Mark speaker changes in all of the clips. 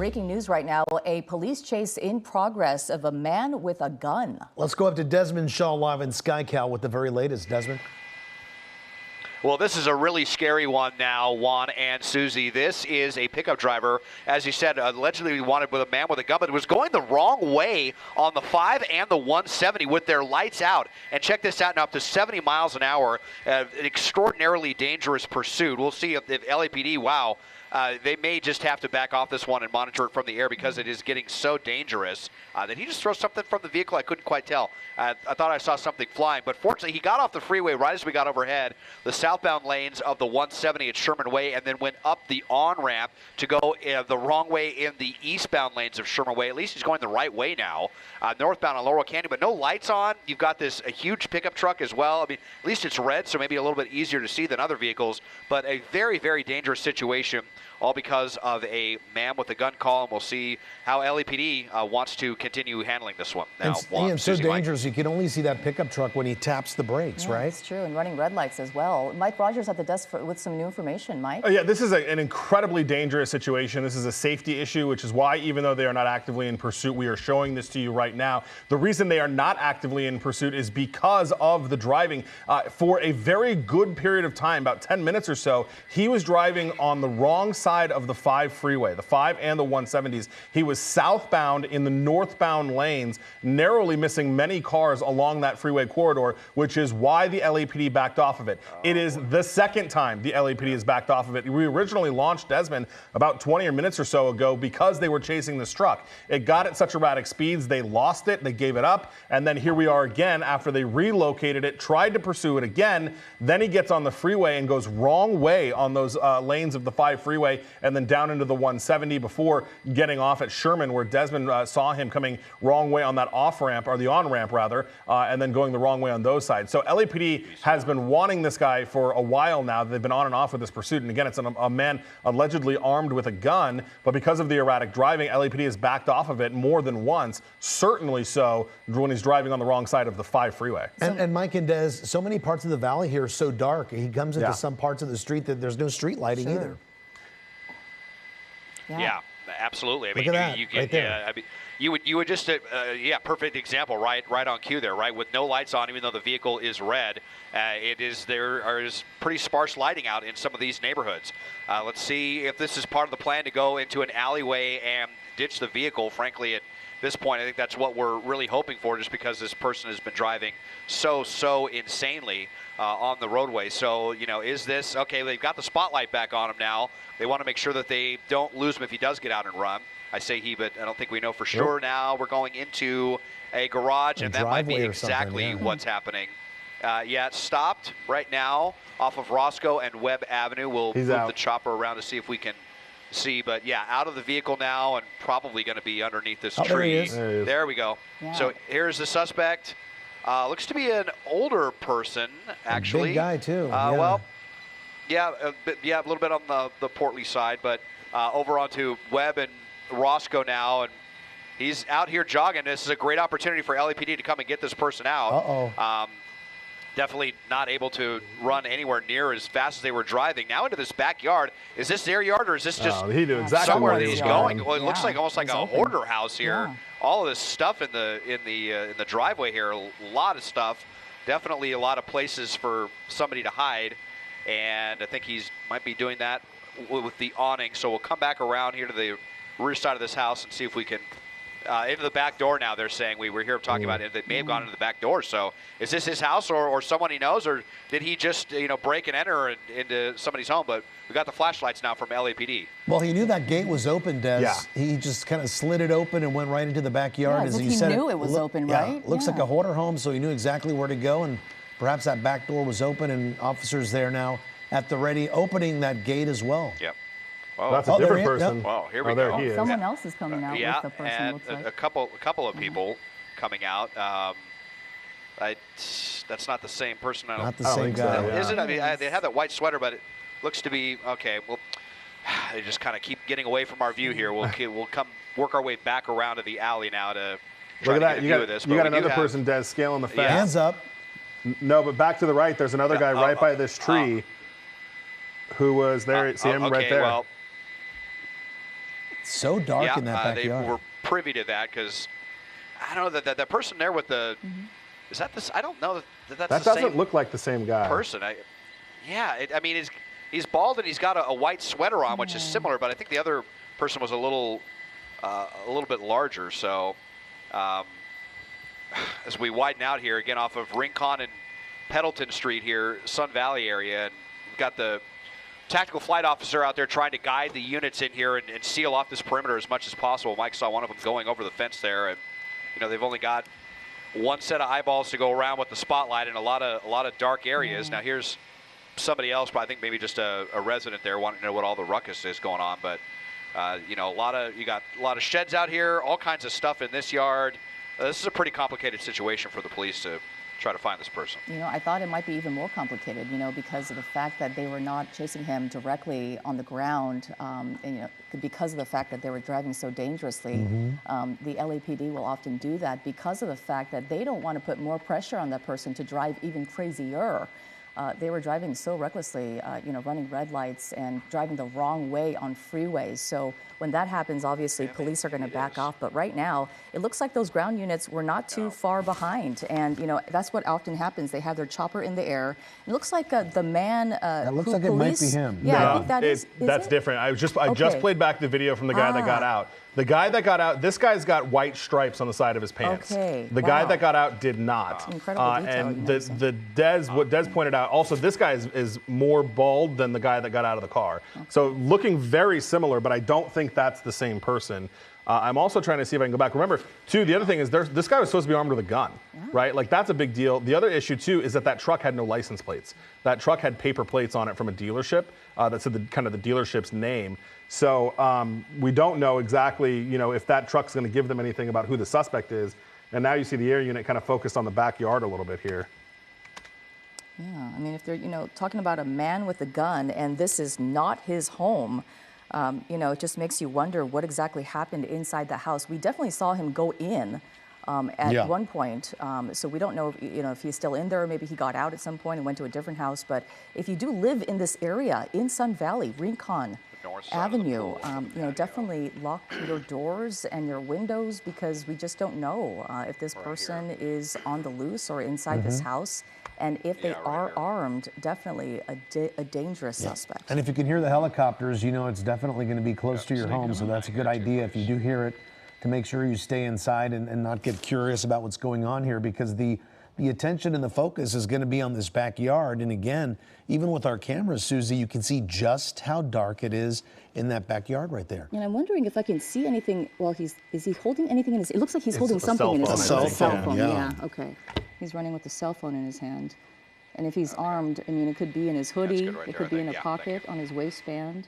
Speaker 1: breaking news right now. A police chase in progress of a man with a gun.
Speaker 2: Let's go up to Desmond Shaw live in SkyCal with the very latest. Desmond.
Speaker 3: Well, this is a really scary one now, Juan and Susie. This is a pickup driver, as you said, allegedly wanted with a man with a gun, but it was going the wrong way on the 5 and the 170 with their lights out. And check this out, now up to 70 miles an hour, an extraordinarily dangerous pursuit. We'll see if LAPD, wow, they may just have to back off this one and monitor it from the air because it is getting so dangerous. Did he just throw something from the vehicle? I couldn't quite tell. I thought I saw something flying, but fortunately he got off the freeway right as we got overhead, the southbound lanes of the 170 at Sherman Way, and then went up the on-ramp to go the wrong way in the eastbound lanes of Sherman Way. At least he's going the right way now, northbound on Laurel Canyon, but no lights on. You've got a huge pickup truck as well. I mean, at least it's red, so maybe a little bit easier to see than other vehicles, but a very, very dangerous situation, all because of a man with a gun call, and we'll see how LAPD wants to continue handling this one. Now,
Speaker 2: it's so dangerous, you can only see that pickup truck when he taps the brakes, right?
Speaker 1: That's true, and running red lights as well. Mike Rogers at the desk with some new information. Mike?
Speaker 4: Yeah, this is an incredibly dangerous situation. This is a safety issue, which is why, even though they are not actively in pursuit, we are showing this to you right now. The reason they are not actively in pursuit is because of the driving. For a very good period of time, about 10 minutes or so, he was driving on the wrong side of the 5 freeway, the 5 and the 170s. He was southbound in the northbound lanes, narrowly missing many cars along that freeway corridor, which is why the LAPD backed off of it. It is the second time the LAPD has backed off of it. We originally launched Desmond about 20 minutes or so ago because they were chasing this truck. It got at such erratic speeds, they lost it, they gave it up, and then here we are again after they relocated it, tried to pursue it again. Then he gets on the freeway and goes wrong way on those lanes of the 5 freeway, and then down into the 170 before getting off at Sherman, where Desmond saw him coming wrong way on that off-ramp, or the on-ramp rather, and then going the wrong way on those sides. So LAPD has been wanting this guy for a while now. They've been on and off with this pursuit. And again, it's a man allegedly armed with a gun, but because of the erratic driving, LAPD has backed off of it more than once, certainly so when he's driving on the wrong side of the 5 freeway.
Speaker 2: And Mike and Des, so many parts of the valley here are so dark. He comes into some parts of the street that there's no street lighting either.
Speaker 3: Yeah, absolutely. I mean,
Speaker 2: Look at that,
Speaker 3: you can,
Speaker 2: right there.
Speaker 3: I mean, you would just, perfect example, right on cue there, right? With no lights on, even though the vehicle is red, there is pretty sparse lighting out in some of these neighborhoods. Let's see if this is part of the plan to go into an alleyway and ditch the vehicle. Frankly, at this point, I think that's what we're really hoping for, just because this person has been driving so insanely on the roadway. So, is this, okay, they've got the spotlight back on him now. They want to make sure that they don't lose him if he does get out and run. I say he, but I don't think we know for sure. Now we're going into a garage, and that might be exactly what's happening. It's stopped right now off of Roscoe and Webb Avenue. We'll move the chopper around to see if we can see, but out of the vehicle now and probably going to be underneath this tree. There we go. Yeah. So here's the suspect. Looks to be an older person, actually.
Speaker 2: A big guy too.
Speaker 3: Well, a little bit on the portly side, but over onto Webb and Roscoe now, and he's out here jogging. This is a great opportunity for LAPD to come and get this person out. Definitely not able to run anywhere near as fast as they were driving. Now into this backyard. Is this their yard, or is this just
Speaker 4: he knew exactly
Speaker 3: somewhere that he's going? Well, it looks like almost like a hoarder house here. Yeah. All of this stuff in the driveway here. A lot of stuff. Definitely a lot of places for somebody to hide, and I think he's might be doing that with the awning. So we'll come back around here to the rear side of this house and see if we can. Into the back door now, they're saying. We were here talking about it. They may have gone into the back door. So is this his house or someone he knows, or did he just break and enter into somebody's home? But we got the flashlights now from LAPD.
Speaker 2: Well, he knew that gate was open, Des. Yeah. He just kind of slid it open and went right into the backyard.
Speaker 1: As he said, he knew it was open, right?
Speaker 2: Looks like a hoarder home, so he knew exactly where to go, and perhaps that back door was open, and officers there now at the ready, opening that gate as well.
Speaker 3: Yep.
Speaker 4: Oh, that's a different person.
Speaker 3: Yep. Well, here we go.
Speaker 4: He is.
Speaker 1: Someone else is coming out with the person,
Speaker 3: and
Speaker 1: looks like.
Speaker 3: a couple of people coming out. That's not the same person.
Speaker 2: Not the same guy.
Speaker 3: Is it? I mean, they have that white sweater, but it looks to be okay. Well, they just kind of keep getting away from our view here. We'll come work our way back around to the alley now to try to get a view of this.
Speaker 4: You got another person, Des, scaling the fence.
Speaker 2: Hands up.
Speaker 4: No, but back to the right, there's another guy right by this tree who was there. See him right there.
Speaker 3: Well,
Speaker 2: So dark in that backyard.
Speaker 3: They were privy to that because I don't know that person there with the. Is that this? I don't know that's
Speaker 4: That
Speaker 3: the
Speaker 4: doesn't
Speaker 3: same
Speaker 4: look like the same guy.
Speaker 3: person. I mean, he's bald and he's got a white sweater on, which is similar, but I think the other person was a little bit larger. So as we widen out here again off of Rincon and Pendleton Street here, Sun Valley area, and we've got the tactical flight officer out there trying to guide the units in here and seal off this perimeter as much as possible. Mike saw one of them going over the fence there, and they've only got one set of eyeballs to go around with the spotlight in a lot of dark areas. Now here's somebody else, but I think maybe just a resident there wanting to know what all the ruckus is going on. But you got a lot of sheds out here, all kinds of stuff in this yard. This is a pretty complicated situation for the police to try to find this person.
Speaker 1: I thought it might be even more complicated, because of the fact that they were not chasing him directly on the ground, and, because of the fact that they were driving so dangerously. The LAPD will often do that because of the fact that they don't want to put more pressure on that person to drive even crazier. They were driving so recklessly, running red lights and driving the wrong way on freeways. So when that happens, obviously, police are going to back off. But right now, it looks like those ground units were not too far behind. And, that's what often happens. They have their chopper in the air. It looks like the man
Speaker 2: That looks like it might be him.
Speaker 1: Yeah, I think that is
Speaker 4: that's
Speaker 1: it?
Speaker 4: different. I just played back the video from the guy that got out. The guy that got out, this guy's got white stripes on the side of his pants.
Speaker 1: Okay,
Speaker 4: the guy that got out did not.
Speaker 1: Incredible detail.
Speaker 4: And what Des pointed out, also this guy is more bald than the guy that got out of the car. So looking very similar, but I don't think that's the same person. I'm also trying to see if I can go back. Remember, too, the other thing is this guy was supposed to be armed with a gun, right? Like, that's a big deal. The other issue, too, is that truck had no license plates. That truck had paper plates on it from a dealership that said the dealership's name. So we don't know exactly, if that truck's going to give them anything about who the suspect is. And now you see the air unit kind of focused on the backyard a little bit here.
Speaker 1: Yeah, I mean, if they're, talking about a man with a gun and this is not his home, it just makes you wonder what exactly happened inside the house. We definitely saw him go in at one point, so we don't know, if he's still in there, or maybe he got out at some point and went to a different house. But if you do live in this area, in Sun Valley, Rincon Avenue, definitely lock your doors and your windows, because we just don't know if this person is on the loose or inside this house. And if they are armed, definitely a dangerous suspect.
Speaker 2: And if you can hear the helicopters, it's definitely going to be close to your home. So that's a good idea if you do hear it, to make sure you stay inside and not get curious about what's going on here, because the attention and the focus is going to be on this backyard. And again, even with our cameras, Susie, you can see just how dark it is in that backyard right there.
Speaker 1: And I'm wondering if I can see anything while is he holding anything in his, it looks like he's holding something in his hand.
Speaker 2: A cell phone,
Speaker 1: yeah, okay. He's running with a cell phone in his hand. And if he's armed, I mean, it could be in his hoodie, it could be in a pocket on his waistband.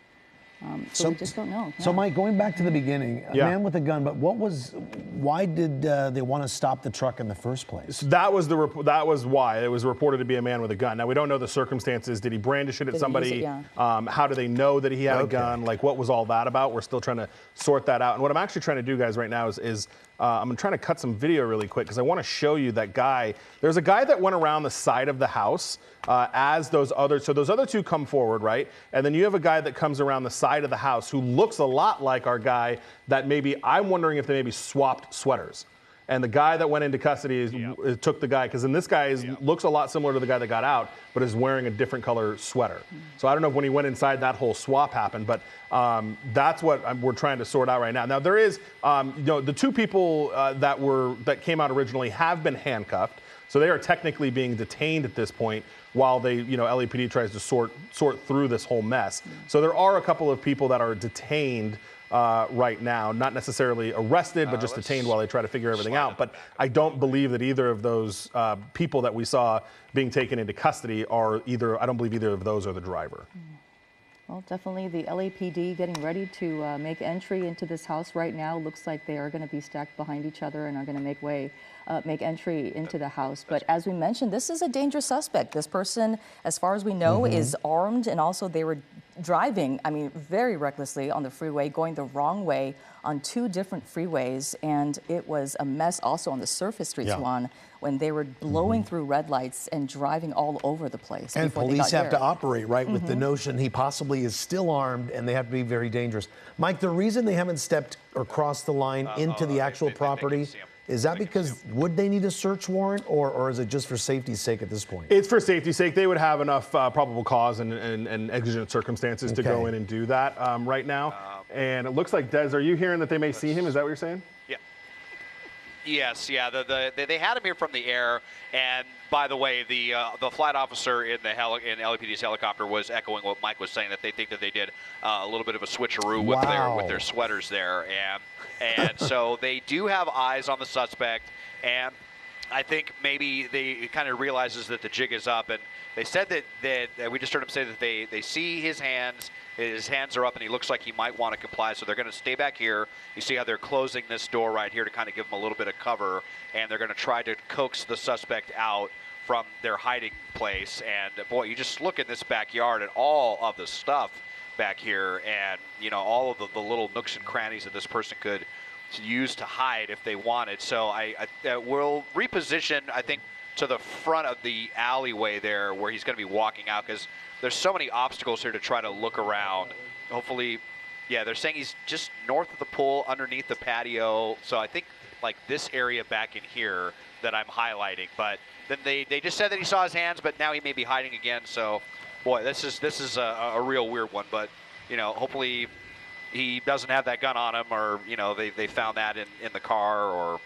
Speaker 1: So we just don't know.
Speaker 2: So, Mike, going back to the beginning, a man with a gun, but why did they want to stop the truck in the first place?
Speaker 4: So that was why it was reported to be a man with a gun. Now, we don't know the circumstances. Did he brandish it at somebody? How do they know that he had a gun? Like, what was all that about? We're still trying to sort that out. And what I'm actually trying to do, guys, right now is I'm trying to cut some video really quick, because I want to show you that guy. There's a guy that went around the side of the house as those other two come forward, right? And then you have a guy that comes around the side of the house who looks a lot like our guy that I'm wondering if they maybe swapped sweaters. And the guy that went into custody took the guy, because then this guy looks a lot similar to the guy that got out, but is wearing a different color sweater. So I don't know if when he went inside that whole swap happened, but that's what we're trying to sort out right now. Now there is, the two people that came out originally have been handcuffed, so they are technically being detained at this point while LAPD tries to sort through this whole mess. So there are a couple of people that are detained right now, not necessarily arrested, but just detained while they try to figure everything out. But I don't believe that either of those people that we saw being taken into custody I don't believe either of those are the driver.
Speaker 1: Well, definitely the LAPD getting ready to make entry into this house right now. Looks like they are going to be stacked behind each other and are going to make entry into the house. But as we mentioned, this is a dangerous suspect. This person, as far as we know, is armed, and also they were driving, I mean, very recklessly on the freeway, going the wrong way on 2 different freeways, and it was a mess also on the surface streets, Juan, when they were blowing through red lights and driving all over the place.
Speaker 2: And police have to operate, right, with the notion he possibly is still armed, and they have to be very dangerous. Mike, the reason they haven't stepped or crossed the line into the actual property, is that because would they need a search warrant, or is it just for safety's sake at this point?
Speaker 4: It's for safety's sake. They would have enough probable cause and exigent circumstances to go in and do that right now. And it looks like, Des, are you hearing that they may see him? Is that what you're saying?
Speaker 3: Yeah. Yes, yeah. They had him here from the air, and by the way, the flight officer in LAPD's helicopter was echoing what Mike was saying, that they think that they did a little bit of a switcheroo with their sweaters there, and so they do have eyes on the suspect, and I think maybe they kind of realizes that the jig is up, and they said that we just heard him say that they see his hands are up, and he looks like he might want to comply, so they're going to stay back here. You see how they're closing this door right here to kind of give him a little bit of cover, and they're going to try to coax the suspect out from their hiding place. And boy, you just look in this backyard at all of the stuff back here, and you know, all of the little nooks and crannies that this person could use to hide if they wanted. So I will reposition, I think, to the front of the alleyway there where he's going to be walking out, because there's so many obstacles here to try to look around. Hopefully, yeah, they're saying he's just north of the pool, underneath the patio. So I think like this area back in here that I'm highlighting. But then they just said that he saw his hands, but now he may be hiding again. So, boy, this is a real weird one. But you know, hopefully he doesn't have that gun on him, or you know, they found that in the car,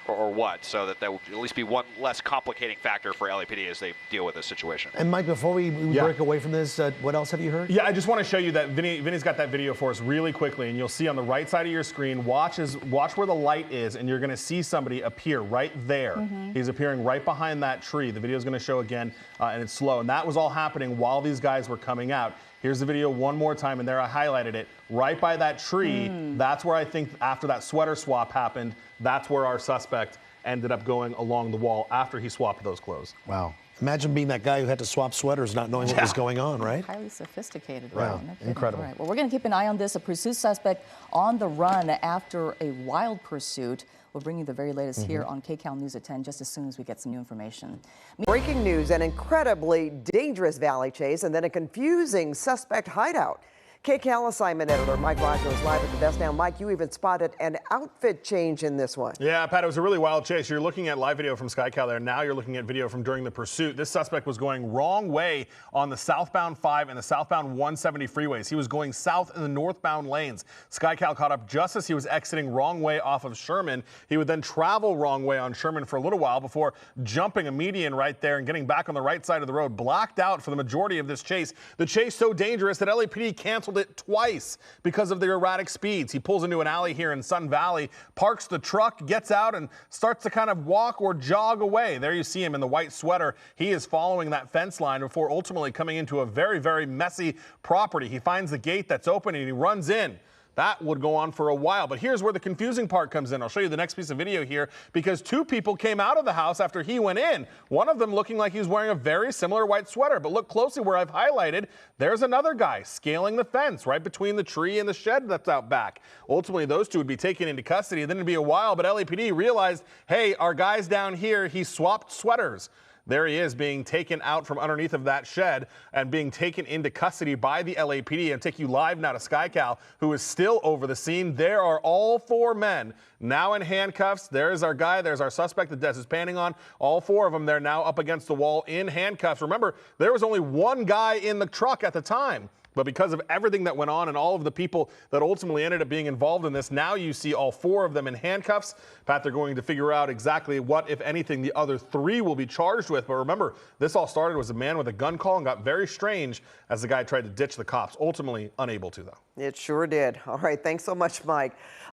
Speaker 3: or what, so that will at least be one less complicating factor for LAPD as they deal with this situation.
Speaker 2: And Mike, before we break away from this, what else have you heard?
Speaker 4: Yeah, I just want to show you that Vinny's got that video for us really quickly, and you'll see on the right side of your screen, watch where the light is, and you're going to see somebody appear right there. He's appearing right behind that tree. The video is going to show again, and it's slow, and that was all happening while these guys were coming out. Here's the video one more time, and there I highlighted it. Right by that tree, that's where I think after that sweater swap happened, that's where our suspect ended up going along the wall after he swapped those clothes.
Speaker 2: Wow. Imagine being that guy who had to swap sweaters not knowing what was going on, right?
Speaker 1: Highly sophisticated.
Speaker 2: Wow, incredible.
Speaker 1: All right. Well, we're going to keep an eye on this. A pursuit suspect on the run after a wild pursuit. We'll bring you the very latest here on KCAL News at 10 just as soon as we get some new information.
Speaker 5: Breaking news, an incredibly dangerous valley chase and then a confusing suspect hideout. KCAL assignment editor Mike Rogers live at the desk now. Mike, you even spotted an outfit change in this one.
Speaker 4: Yeah, Pat, it was a really wild chase. You're looking at live video from SkyCal there. Now you're looking at video from during the pursuit. This suspect was going wrong way on the southbound 5 and the southbound 170 freeways. He was going south in the northbound lanes. SkyCal caught up just as he was exiting wrong way off of Sherman. He would then travel wrong way on Sherman for a little while before jumping a median right there and getting back on the right side of the road. Blacked out for the majority of this chase. The chase so dangerous that LAPD canceled it twice because of the erratic speeds. He pulls into an alley here in Sun Valley, parks the truck, gets out, and starts to kind of walk or jog away. There you see him in the white sweater. He is following that fence line before ultimately coming into a very, very messy property. He finds the gate that's open and he runs in. That would go on for a while, but here's where the confusing part comes in. I'll show you the next piece of video here because 2 people came out of the house after he went in. One of them looking like he was wearing a very similar white sweater, but look closely where I've highlighted. There's another guy scaling the fence right between the tree and the shed that's out back. Ultimately, those 2 would be taken into custody. Then it'd be a while, but LAPD realized, hey, our guy's down here, he swapped sweaters. There he is being taken out from underneath of that shed and being taken into custody by the LAPD. And take you live now to SkyCal, who is still over the scene. There are all 4 men now in handcuffs. There's our guy. There's our suspect that Des is panning on. All 4 of them, they're now up against the wall in handcuffs. Remember, there was only one guy in the truck at the time. But because of everything that went on and all of the people that ultimately ended up being involved in this, now you see all 4 of them in handcuffs. Pat, they're going to figure out exactly what, if anything, the other 3 will be charged with. But remember, this all started was a man with a gun call and got very strange as the guy tried to ditch the cops. Ultimately unable to, though.
Speaker 5: It sure did. All right. Thanks so much, Mike.